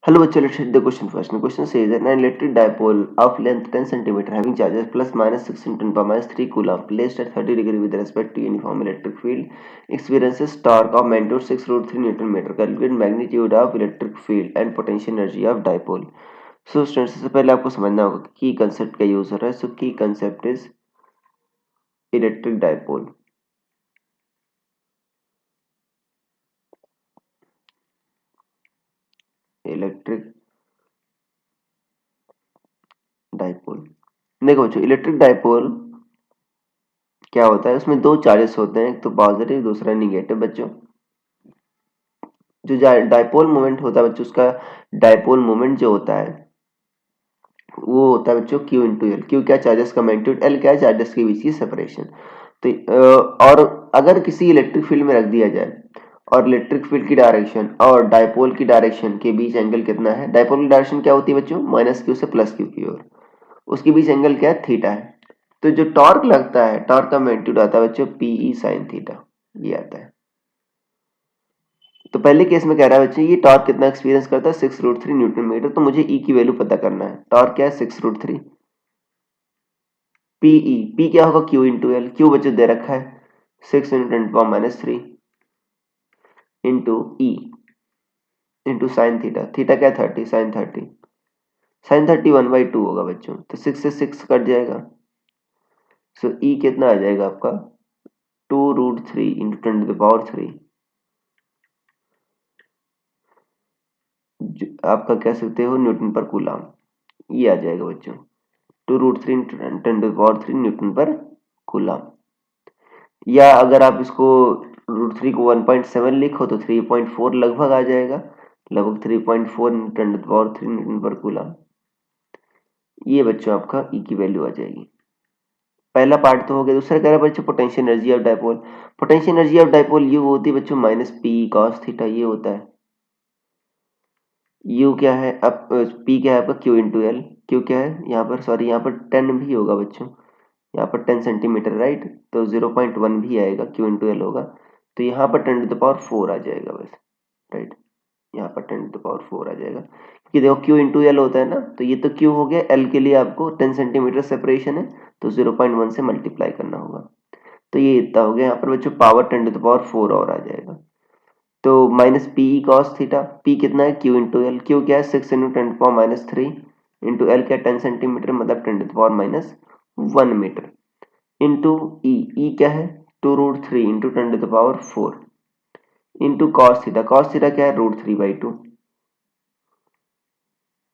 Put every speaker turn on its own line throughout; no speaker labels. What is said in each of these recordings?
Hello, bachcho, let's hit the question first. The question says an electric dipole of length 10 cm having charges plus minus 6 into 10 power minus 3 coulomb placed at 30 degree with respect to uniform electric field experiences torque of magnitude 6 root 3 Newton meter. Calculate magnitude of electric field and potential energy of dipole. So students सबसे पहले आपको समझना होगा की concept का use हो रहा है. सो की concept is electric dipole. Electric dipole. देखो बच्चों, इलेक्ट्रिक डाइपोल क्या होता है, उसमें दो चार्जेस होते हैं, एक तो पॉजिटिव दूसरा निगेटिव. बच्चों जो डाइपोल मोमेंट होता है बच्चों, उसका डाइपोल मोमेंट जो होता है वो होता है बच्चों Q इंटू एल. क्यू क्या चार्जेस का मैग्नीट्यूड, एल क्या है चार्जेस के बीच की सेपरेशन. तो और अगर किसी इलेक्ट्रिक फील्ड में रख दिया जाए और इलेक्ट्रिक फील्ड की डायरेक्शन और डाइपोल की डायरेक्शन के बीच एंगल कितना है. डाइपोल की डायरेक्शन क्या होती है बच्चों, माइनस क्यू से प्लस क्यू की ओर. उसके बीच एंगल क्या है, थीटा है. तो जो टॉर्क लगता है, टॉर्क का मैग्नीट्यूड आता है बच्चों पीई साइन थीटा, ये आता है. तो पहले केस में कह रहा है बच्चे ये टॉर्क कितना एक्सपीरियंस करता है 6 रूट 3 न्यूटन मीटर. तो मुझे ई की वैल्यू पता करना है. टॉर्क क्या है 6 रूट 3 पीई. पी क्या होगा क्यू इंटू एल. क्यू बच्चे दे रखा है 6 into 10 power minus 3 into E into sine theta. Theta क्या है 30 साइन 30. साइन 30 1/2 होगा बच्चों. तो 6 से 6 कट जाएगा. सो ई कितना आ जाएगा आपका 2 root 3 into 10 to the power 3. आपका कह सकते हो न्यूटन पर कूलाम. ये आ जाएगा बच्चों 2 root 3 into 10 to the power 3 newton per coulomb. या अगर आप इसको रूट 3 को 1.7 लिखो तो 3.4 लगभग आ जाएगा. लगभग 3.4 into 10 to the power 3 newton per coulomb. ये बच्चों आपका ई की वैल्यू आ जाएगी. पहला पार्ट तो हो गया. दूसरा कह रहा है बच्चों potential energy of dipole. Potential energy of dipole you होती है बच्चों माइनस पी कॉस थीटा. ये होता है यू क्या है, अब पी क्या है आपका क्यू इंटू एल. क्यू क्या है यहाँ पर, सॉरी यहाँ पर 10 भी होगा बच्चों. यहाँ पर 10 सेंटीमीटर राइट. तो 0.1 भी आएगा, क्यू इंटू एल होगा. तो यहाँ पर 10 टू द पावर 4 आ जाएगा बस. राइट, यहाँ पर 10 टू द पावर 4 आ जाएगा. क्योंकि देखो क्यू इंटू एल होता है ना, तो ये तो क्यू हो गया. एल के लिए आपको 10 सेंटीमीटर सेपरेशन है, तो 0.1 से मल्टीप्लाई करना होगा. तो ये इतना हो गया. यहाँ पर बच्चों पावर 10 टू द पावर 4 और आ जाएगा. तो minus p cos theta. P कितना है क्यू इंटू एल. क्यू क्या है 6 into 10 power minus 3 into l क्या 10 सेंटीमीटर मतलब 10 to power minus 1 metre into e. E क्या है 2 root 3 into 10 to power 4 into cos theta. Cos theta क्या है रूट 3/2.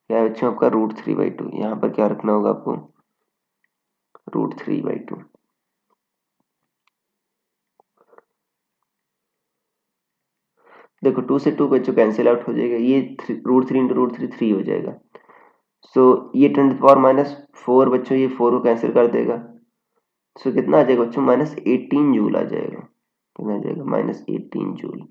क्या है बच्चों आपका रूट 3/2. यहाँ पर क्या रखना होगा आपको रूट 3/2. देखो 2 से 2 बच्चों कैंसिल आउट हो जाएगा. ये रूट 3 इंटू रूट 3 3 हो जाएगा. सो ये 10 टू पावर माइनस 4 बच्चों, ये 4 को कैंसिल कर देगा. सो कितना आ जाएगा बच्चों माइनस 18 जूल आ जाएगा. कितना आ जाएगा माइनस 18 जूल.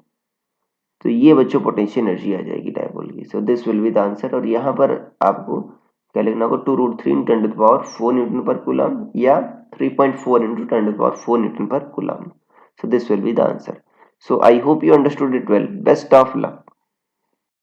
तो ये बच्चों पोटेंशियल एनर्जी आ जाएगी डायपोल की. So this will be the answer. और यहाँ पर आपको क्या लिखना होगा 2 root 3 10 to the power 4 newton per coulomb या 3.4 into 10 to the power 4 newton per coulomb. So this will be the answer. So I hope you understood it well. Best of luck.